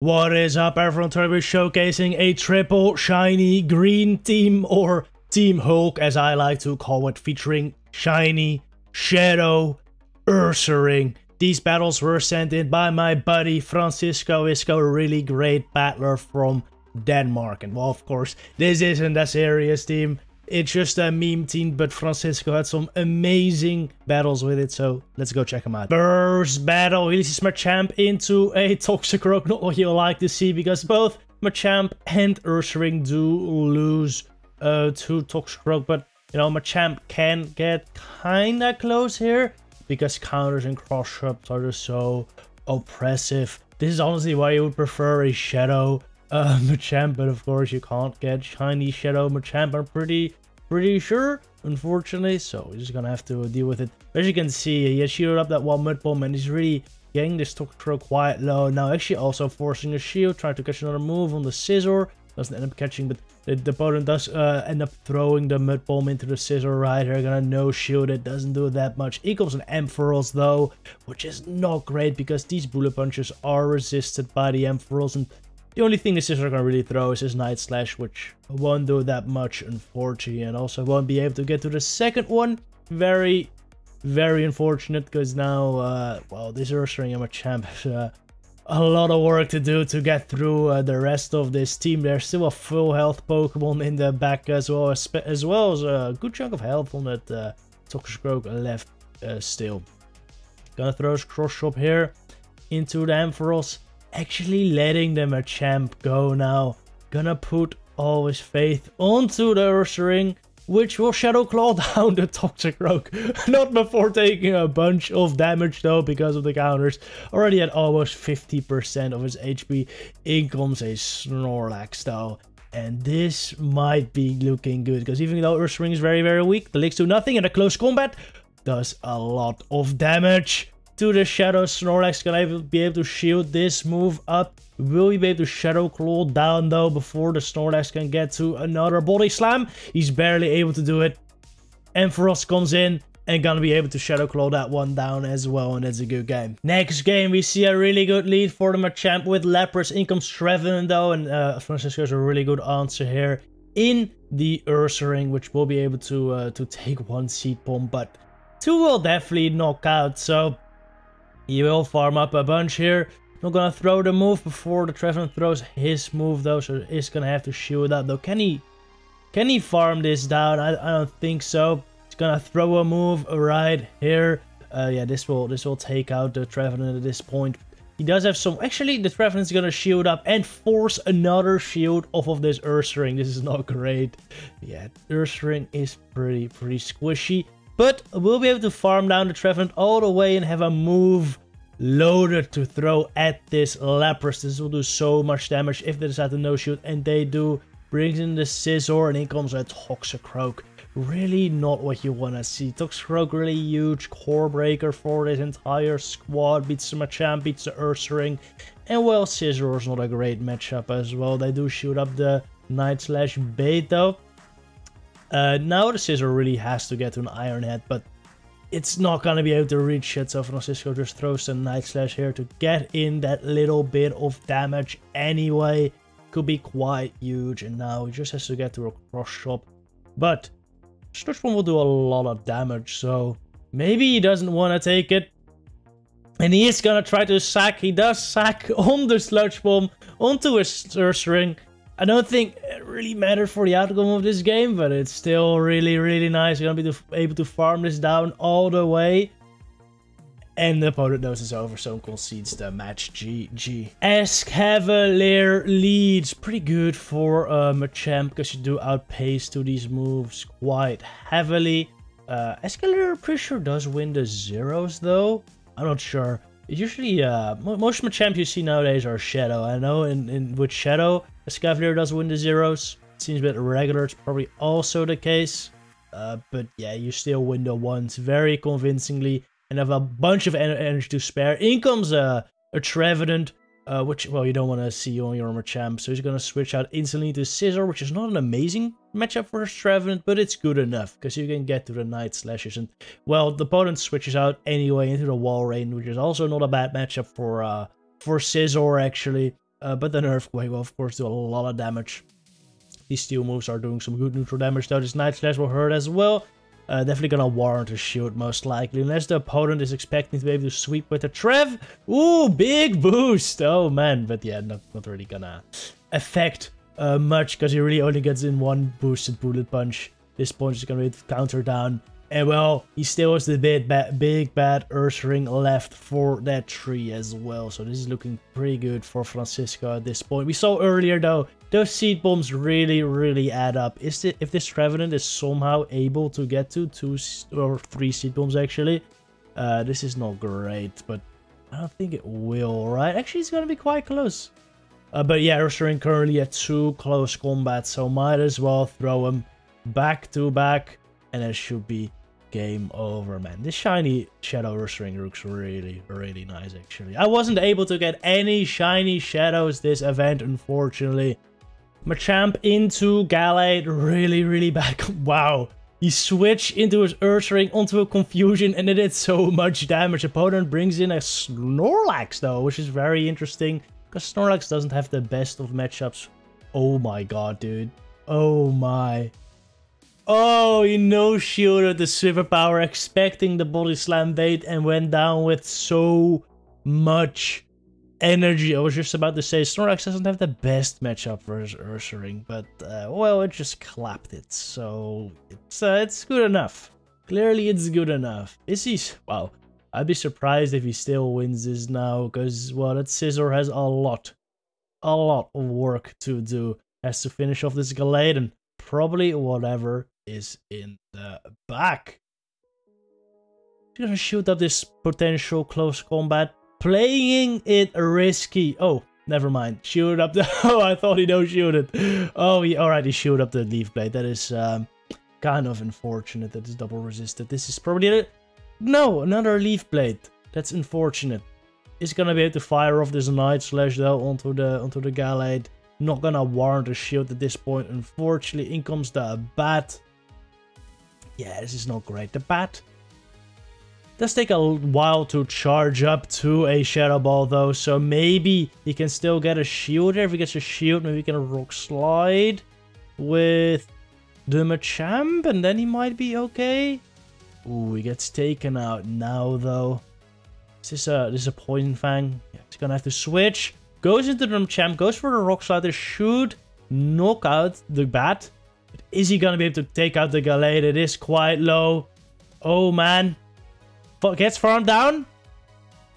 What is up, everyone? Today we're showcasing a triple shiny green team, or Team Hulk as I like to call it, featuring Shiny, Shadow, URSARING. These battles were sent in by my buddy Francisco Isco, a really great battler from Denmark. And well, of course, this isn't a serious team. It's just a meme team, but Francisco had some amazing battles with it, so let's go check them out. First battle, releases Machamp into a Toxicroak. Not what you like to see, because both Machamp and URSARING do lose to Toxicroak, but you know, Machamp can get kinda close here, because counters and cross-ups are just so oppressive. This is honestly why you would prefer a Shadow Machamp, but of course you can't get shiny Shadow Machamp, I'm pretty sure, unfortunately, so we're just gonna have to deal with it. As you can see, he has shielded up that one Mud Bomb, and he's really getting this Toxicroak quite low. Now actually also forcing a shield, trying to catch another move on the Scizor, doesn't end up catching, but the opponent does end up throwing the Mud Bomb into the Scizor right here. Gonna no shield it, doesn't do that much. Here comes an Ampharos though, which is not great because these bullet punches are resisted by the Ampharos, and the only thing the Scizor can really throw is his Night Slash, which won't do that much, unfortunately, and also won't be able to get to the second one. Very unfortunate, because now, well, this URSARING and Machamp has a lot of work to do to get through the rest of this team. There's still a full health Pokemon in the back as well as a good chunk of health on that Toxicroak left still. Gonna throw his Cross Chop here into the Ampharos. Actually letting the Machamp go now. Gonna put all his faith onto the URSARING, which will Shadow Claw down the Toxicroak. Not before taking a bunch of damage though, because of the counters. Already at almost 50% of his HP. In comes a Snorlax though. And this might be looking good, because even though URSARING is very weak, the Licks do nothing, and a close combat does a lot of damage to the Shadow. Snorlax gonna be able to shield this move up. Will he be able to Shadow Claw down though before the Snorlax can get to another Body Slam? He's barely able to do it. Ampharos comes in and gonna be able to Shadow Claw that one down as well, and that's a good game. Next game, we see a really good lead for the Machamp with Lapras. In comes Trevenant though, and Francisco has a really good answer here in the URSARING, which will be able to take one Seed Bomb, but two will definitely knock out, so he will farm up a bunch here. Not gonna throw the move before the Trevenant throws his move though, so he's gonna have to shield up though. Can he farm this down? I don't think so. He's gonna throw a move right here. Yeah, this will take out the Trevenant at this point. He does have some. Actually, the Trevenant's gonna shield up and force another shield off of this URSARING. This is not great. Yeah, URSARING is pretty squishy. But we'll be able to farm down the Trevenant all the way and have a move loaded to throw at this Lapras. This will do so much damage if they decide to no-shoot, and they do. Brings in the Scizor, and in comes a Toxicroak. Really not what you want to see. Toxicroak, really huge core breaker for this entire squad. Beats the Machamp, beats the URSARING. And well, Scizor is not a great matchup as well. They do shoot up the Night Slash bait though. Now the Scizor really has to get to an Iron Head, but it's not gonna be able to reach it, so Francisco just throws the Night Slash here to get in that little bit of damage anyway. Could be quite huge, and now he just has to get to a Cross Chop. But Sludge Bomb will do a lot of damage, so maybe he doesn't want to take it. And he is gonna try to sack. He does sack on the Sludge Bomb onto his URSARING. I don't think it really mattered for the outcome of this game, but it's still really nice. You're gonna be able to farm this down all the way. And the opponent knows it's over, so concedes the match. GG. Escavelier Lead. Pretty good for Machamp, because you do outpace to these moves quite heavily. Escavelier, pretty sure, does win the zeros though. I'm not sure. Usually, most Machamp you see nowadays are Shadow. I know with Shadow, Escavelier does win the zeros. It seems a bit irregular. It's probably also the case. But yeah, you still win the ones very convincingly and have a bunch of energy to spare. In comes a Trevenant, which, well, you don't want to see on your Machamp. So he's going to switch out instantly to Scizor, which is not an amazing matchup for Trevenant, but it's good enough because you can get to the Night Slashes. And, well, the opponent switches out anyway into the Walrein, which is also not a bad matchup for Scizor, actually. But an Earthquake will of course do a lot of damage. These steel moves are doing some good neutral damage though. This Night Slash will hurt as well. Definitely gonna warrant a shield most likely. Unless the opponent is expecting to be able to sweep with a Trev. Ooh, big boost! Oh man, but yeah, not really gonna affect much. Because he really only gets in one boosted Bullet Punch. This punch is gonna be counter down. And well, he still has the big bad URSARING left for that tree as well. So this is looking pretty good for Francisco at this point. We saw earlier though, those seed bombs really add up. If this Trevenant is somehow able to get to 2 or 3 seed bombs actually, this is not great. But I don't think it will, right? Actually, it's gonna be quite close. But yeah, URSARING currently at 2 close combat, so might as well throw him back to back. And it should be game over, man. This shiny Shadow URSARING looks really nice, actually. I wasn't able to get any shiny Shadows this event, unfortunately. Machamp into Gallade, really bad. Wow. He switched into his URSARING onto a Confusion, and it did so much damage. Opponent brings in a Snorlax, though, which is very interesting, because Snorlax doesn't have the best of matchups. Oh my god, dude. Oh my... Oh, he no-shielded the Super Power, expecting the Body Slam bait, and went down with so much energy. I was just about to say, Snorlax doesn't have the best matchup versus URSARING, but, well, it just clapped it, so it's good enough. Clearly, it's good enough. Is he? Wow. I'd be surprised if he still wins this now, because, well, that Scizor has a lot of work to do. Has to finish off this Gallade, and probably whatever is in the back. He's gonna shoot up this potential close combat, playing it risky. Oh, never mind. Shoot up the... Oh, I thought he no-shielded. Oh, alright, he shoot up the Leaf Blade. That is kind of unfortunate that it's double resisted. This is probably... No, another Leaf Blade. That's unfortunate. He's gonna be able to fire off this Night Slash though onto the Gallade. Not gonna warrant a shield at this point, unfortunately. In comes the Bat. Yeah, this is not great. The Bat does take a while to charge up to a Shadow Ball though, so maybe he can still get a shield there. If he gets a shield, maybe he can Rock Slide with the Machamp, and then he might be okay. Ooh, he gets taken out now though. Is this a Poison Fang? Yeah, he's gonna have to switch. Goes into the Machamp, goes for the Rock Slider, should knock out the Bat. But is he gonna be able to take out the Gallade? It is quite low. Oh man. Gets farmed down.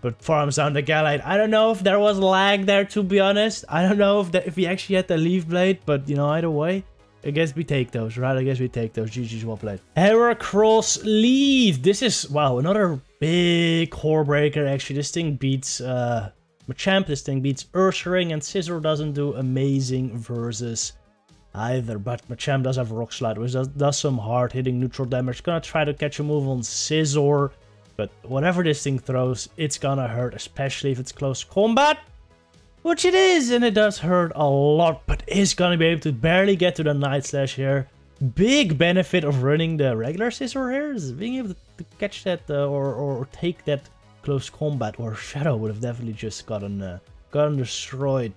But farms down the Gallade. I don't know if there was lag there, to be honest. I don't know if he actually had the Leaf Blade. But, you know, either way, I guess we take those, right? I guess we take those. GG's, well played. Heracross Lead. This is, wow, another big core breaker, actually. This thing beats... Machamp, this thing beats URSARING, and Scizor doesn't do amazing versus either. But Machamp does have Rock Slide, which does some hard-hitting neutral damage. Gonna try to catch a move on Scizor, but whatever this thing throws, it's gonna hurt, especially if it's close combat. Which it is, and it does hurt a lot, but is gonna be able to barely get to the Night Slash here. Big benefit of running the regular Scizor here is being able to catch that or take that close combat, or Shadow would have definitely just gotten destroyed.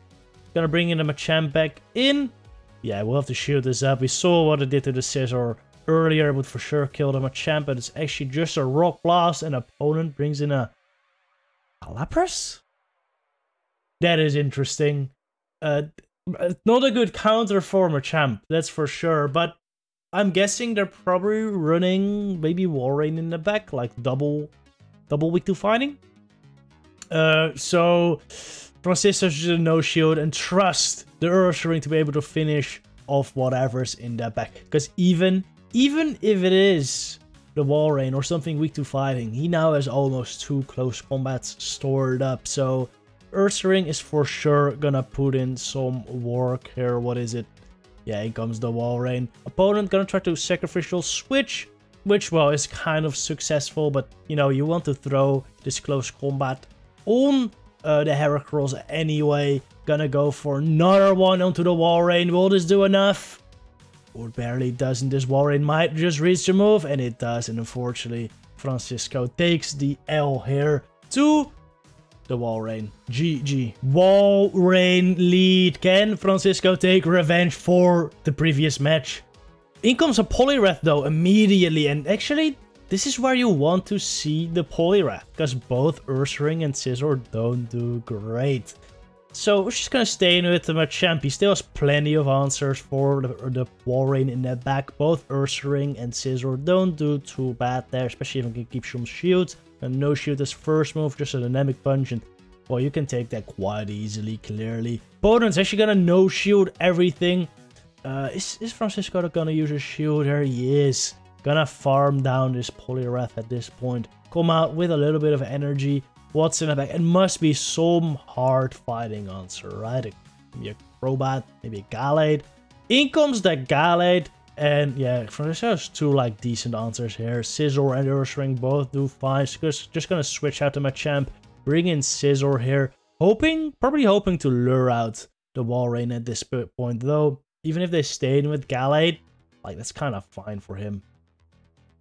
Gonna bring in the Machamp back in. Yeah, we'll have to shield this up. We saw what it did to the Scizor earlier. It would for sure kill the Machamp, but it's actually just a Rock Blast, and opponent brings in a Lapras? That is interesting. Not a good counter for Machamp, that's for sure, but I'm guessing they're probably running maybe Walrein in the back, like double weak to fighting. So Francisco should no shield and trust the URSARING to be able to finish off whatever's in that back. Because even if it is the Walrein or something weak to fighting, he now has almost 2 close combats stored up. So URSARING is for sure gonna put in some work here. What is it? Yeah, here comes the Walrein. Opponent gonna try to sacrificial switch, which, well, is kind of successful, but, you know, you want to throw this close combat on the Heracross anyway. Gonna go for another one onto the Walrein. Will this do enough? Or barely doesn't. This Walrein might just reach the move, and it does, and unfortunately, Francisco takes the L here to the Walrein. GG. Walrein Lead. Can Francisco take revenge for the previous match? In comes a Poliwrath though immediately, and actually this is where you want to see the Poliwrath, because both Ursaring and Scizor don't do great. So we're just gonna stay in with the Machamp. He still has plenty of answers for the Walrein in the back. Both Ursaring and Scizor don't do too bad there, especially if you can keep some shields. And no shield as first move, just a dynamic punch, and well, you can take that quite easily, clearly. Opponent's actually gonna no shield everything. Is Francisco gonna use a shield? There he is. Gonna farm down this Poliwrath at this point. Come out with a little bit of energy. What's in the back? It must be some hard fighting answer, right? Maybe a Crobat, maybe a Gallade. In comes the Gallade. And yeah, Francisco has two like decent answers here. Scizor and Ursaring both do fine. Just gonna switch out to Machamp. Bring in Scizor here. Probably hoping to lure out the Walrein at this point though. Even if they stayed with Gallade, like that's kind of fine for him.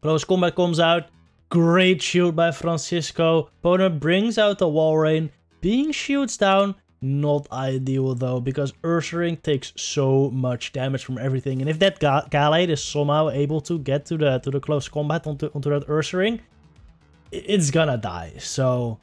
Close Combat comes out. Great shield by Francisco. Opponent brings out the Walrein. Being shields down, not ideal though, because Ursaring takes so much damage from everything. And if that Gallade is somehow able to get to the close combat onto that Ursaring, it's gonna die. So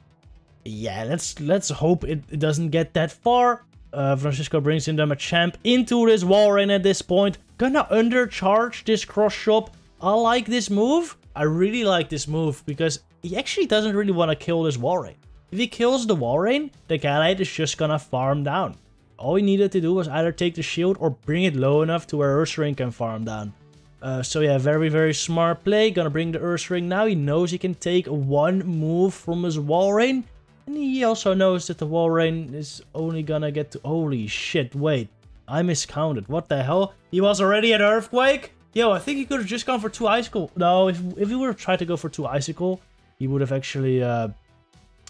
yeah, let's hope it doesn't get that far. Francisco brings in the Machamp into this Walrein at this point. Gonna undercharge this cross shop. I like this move. I really like this move because he actually doesn't really want to kill this Walrein. If he kills the Walrein, the Gallade is just gonna farm down. All he needed to do was either take the shield or bring it low enough to where Ursaring can farm down. So yeah, very, very smart play. Gonna bring the Ursaring. Now he knows he can take one move from his Walrein. And he also knows that the Walrein is only gonna get to... Holy shit, wait. I miscounted. What the hell? He was already at Earthquake? Yo, I think he could have just gone for 2 Icicle. No, if he would have tried to go for 2 Icicle, he would have actually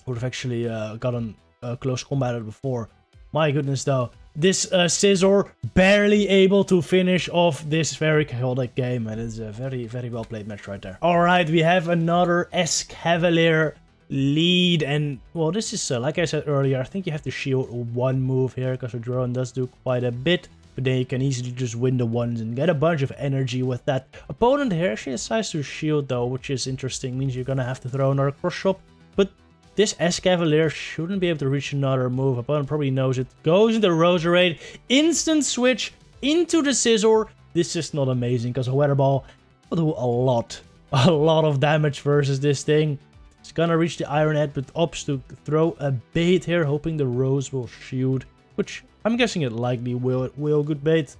gotten close combated before. My goodness, though. This Scizor barely able to finish off this very chaotic game. And it's a very, very well played match right there. Alright, we have another Escavelier Lead. And, well, this is, like I said earlier, I think you have to shield one move here, because the drone does do quite a bit. But then you can easily just win the ones and get a bunch of energy with that. Opponent here actually decides to shield though, which is interesting. Means you're gonna have to throw another cross shop. But this Escavalier shouldn't be able to reach another move. Opponent probably knows it. Goes into Roserade. Instant switch into the Scizor. This is not amazing because a Weather Ball will do a lot of damage versus this thing. It's gonna reach the Iron Head, but opts to throw a bait here, hoping the Rose will shield, which I'm guessing it likely will. Good bait.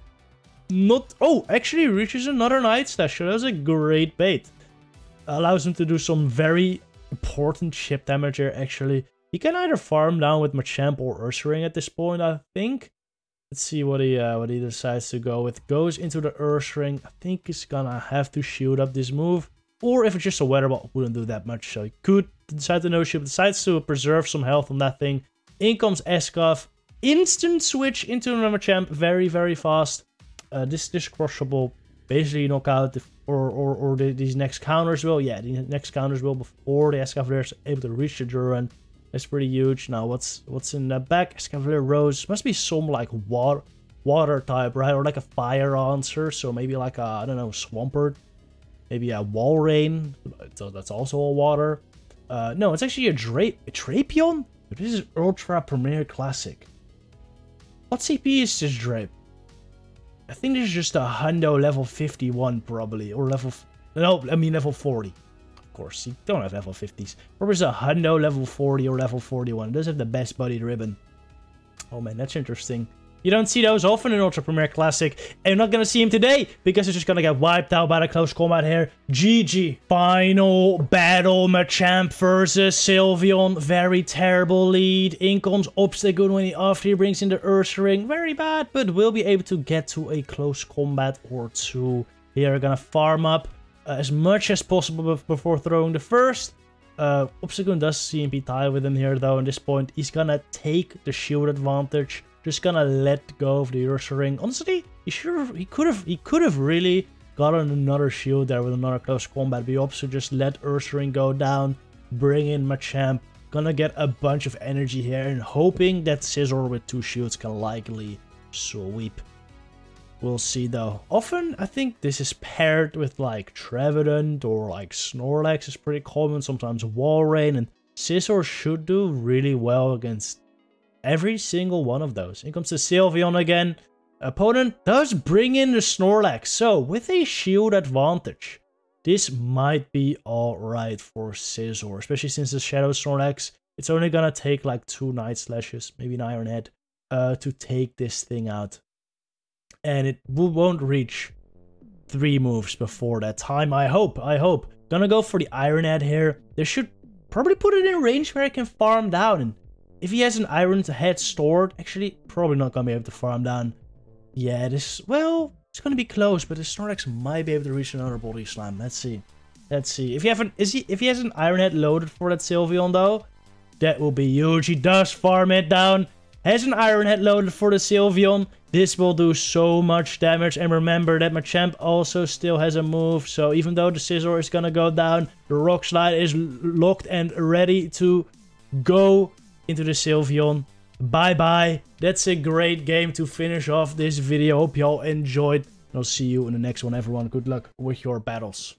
Not... Oh, actually reaches another Night Slash. So that's a great bait. Allows him to do some very important chip damage here, actually. He can either farm down with Machamp or Ursaring at this point, I think. Let's see what he decides to go with. Goes into the Ursaring. I think he's gonna have to shield up this move. Or if it's just a Weather Ball, wouldn't do that much. So he could decide to no shield. Decides to preserve some health on that thing. In comes Escav. Instant switch into another champ, very, very fast. This cross shop will basically knock out these next counters will. Yeah, the next counters will before the Escavalier is able to reach the Duran. That's pretty huge. Now, what's in the back? Escavalier Rose must be some like water type, right? Or like a fire answer. So maybe like a, I don't know, Swampert. Maybe a Walrein. So that's also a water. No, it's actually a Drapion. This is Ultra Premier Classic. What CP is this Drape? I think this is just a Hundo level 51 probably. Or level... No, I mean level 40. Of course, you don't have level 50s. Probably is a Hundo level 40 or level 41. It does have the best bodied ribbon. Oh man, that's interesting. You don't see those often in Ultra Premier Classic. And you're not going to see him today, because it's just going to get wiped out by the close combat here. GG. Final battle, Machamp versus Sylveon. Very terrible lead. In comes Obstagoon after he brings in the Ursaring. Very bad, but will be able to get to a close combat or two. Here, going to farm up as much as possible before throwing the first. Obstagoon does CMP tie with him here, though. At this point, he's going to take the shield advantage. Just gonna let go of the Ursaring. Honestly, he could have really gotten another shield there with another close combat. But he opts to just let Ursaring go down, bring in Machamp, Gonna get a bunch of energy here and hoping that Scizor with 2 shields can likely sweep. We'll see though. Often I think this is paired with like Trevenant or like Snorlax is pretty common. Sometimes Walrein, and Scizor should do really well against every single one of those. In comes the Sylveon again. Opponent does bring in the Snorlax. So with a shield advantage, this might be alright for Scizor. Especially since the Shadow Snorlax, it's only gonna take like 2 Night Slashes, maybe an Iron Head, to take this thing out. And it won't reach 3 moves before that time, I hope. Gonna go for the Iron Head here. They should probably put it in range where I can farm down. And if he has an Iron Head stored, actually, probably not gonna be able to farm down. Yeah, this, well, it's gonna be close, but the Snorlax might be able to reach another Body Slam. Let's see. If he has an Iron Head loaded for that Sylveon though, that will be huge. He does farm it down. Has an Iron Head loaded for the Sylveon. This will do so much damage. And remember that Machamp also still has a move. So even though the Scizor is gonna go down, the Rock Slide is locked and ready to go into the Sylveon. Bye-bye. That's a great game to finish off this video. Hope y'all enjoyed. And I'll see you in the next one, everyone. Good luck with your battles.